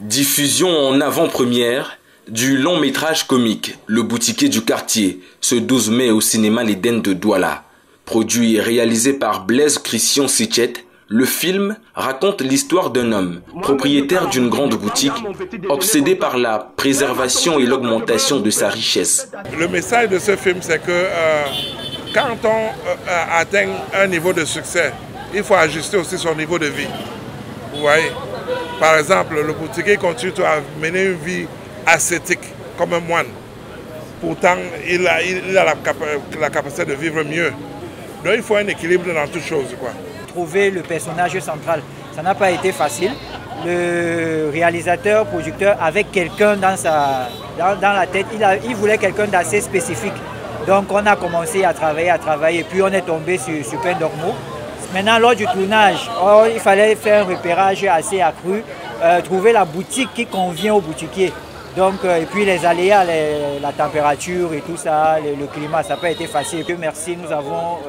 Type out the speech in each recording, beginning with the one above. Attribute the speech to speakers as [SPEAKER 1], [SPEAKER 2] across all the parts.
[SPEAKER 1] Diffusion en avant-première du long métrage comique Le Boutiquier du quartier, ce 12 mai au cinéma l'Éden de Douala. Produit et réalisé par Blaise Christian Sichet, le film raconte l'histoire d'un homme, propriétaire d'une grande boutique, obsédé par la préservation et l'augmentation de sa richesse.
[SPEAKER 2] Le message de ce film, c'est que quand on atteint un niveau de succès, il faut ajuster aussi son niveau de vie. Vous voyez, par exemple, le boutiquier continue à mener une vie ascétique comme un moine. Pourtant, il a la capacité de vivre mieux. Donc il faut un équilibre dans toutes choses, quoi.
[SPEAKER 3] Trouver le personnage central, ça n'a pas été facile. Le réalisateur, producteur, avec quelqu'un dans la tête, il voulait quelqu'un d'assez spécifique. Donc on a commencé à travailler, puis on est tombé sur Pain d'Ormeau. Maintenant, lors du tournage, il fallait faire un repérage assez accru, trouver la boutique qui convient au boutiquier. Donc, et puis les aléas, la température et tout ça, le climat, ça n'a pas été facile. Dieu merci, nous avons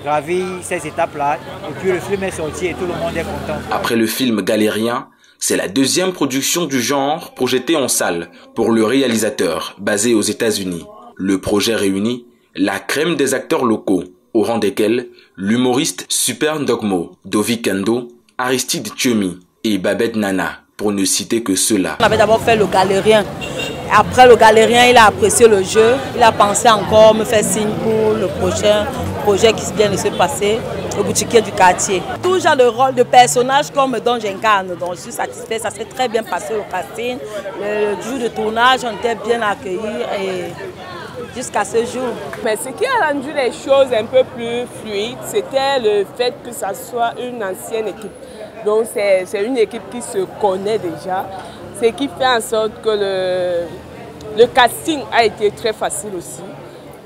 [SPEAKER 3] gravi ces étapes-là. Et puis le film est sorti et tout le monde est content.
[SPEAKER 1] Après le film Galérien, c'est la deuxième production du genre projetée en salle pour le réalisateur basé aux États-Unis. Le projet réunit la crème des acteurs locaux, au rang desquels l'humoriste Super Ndogmo, Dovi Kendo, Aristide Thiemi et Babette Nana, pour ne citer que ceux-là.
[SPEAKER 4] On avait d'abord fait le Galérien. Après le Galérien, il a apprécié le jeu. Il a pensé encore me faire signe pour le prochain projet qui vient de se passer, Le Boutiquier du quartier. Toujours le rôle de personnage comme dont j'incarne. Donc je suis satisfaite, ça s'est très bien passé au casting. Le jour de tournage, on était bien accueillis et jusqu'à ce jour.
[SPEAKER 5] Mais ce qui a rendu les choses un peu plus fluides, c'était le fait que ça soit une ancienne équipe. Donc c'est une équipe qui se connaît déjà, ce qui fait en sorte que le casting a été très facile aussi.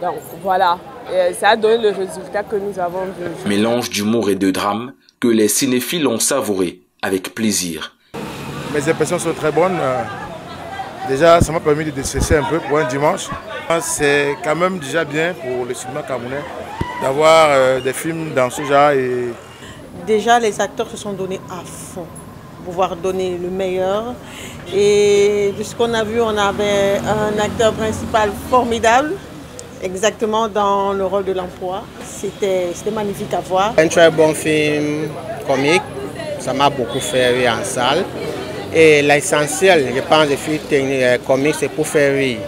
[SPEAKER 5] Donc voilà, et ça a donné le résultat que nous avons vu.
[SPEAKER 1] Mélange d'humour et de drame que les cinéphiles ont savouré avec plaisir.
[SPEAKER 2] Mes impressions sont très bonnes. Déjà, ça m'a permis de déstresser un peu pour un dimanche. C'est quand même déjà bien pour le cinéma camerounais d'avoir des films dans ce genre.
[SPEAKER 6] Déjà, les acteurs se sont donnés à fond pour pouvoir donner le meilleur. Et de ce qu'on a vu, on avait un acteur principal formidable, exactement dans le rôle de l'emploi. C'était magnifique à voir.
[SPEAKER 7] Un très bon film comique, ça m'a beaucoup fait rire en salle. Et l'essentiel, je pense, des films comiques, c'est pour faire rire.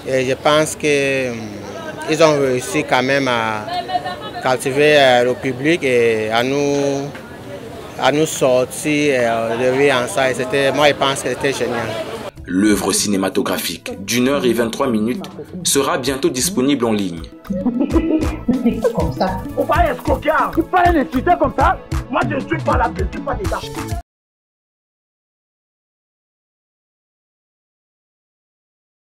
[SPEAKER 7] Et je pense qu'ils ont réussi quand même à cultiver le public et à nous sortir de rire en salle. Moi, je pense que c'était génial.
[SPEAKER 1] L'œuvre cinématographique d'1h23 sera bientôt disponible en ligne.
[SPEAKER 8] Comme ça. On va escroquer. Tu parles d'insulter comme ça? Moi, je ne suis pas là, je ne suis pas déjà.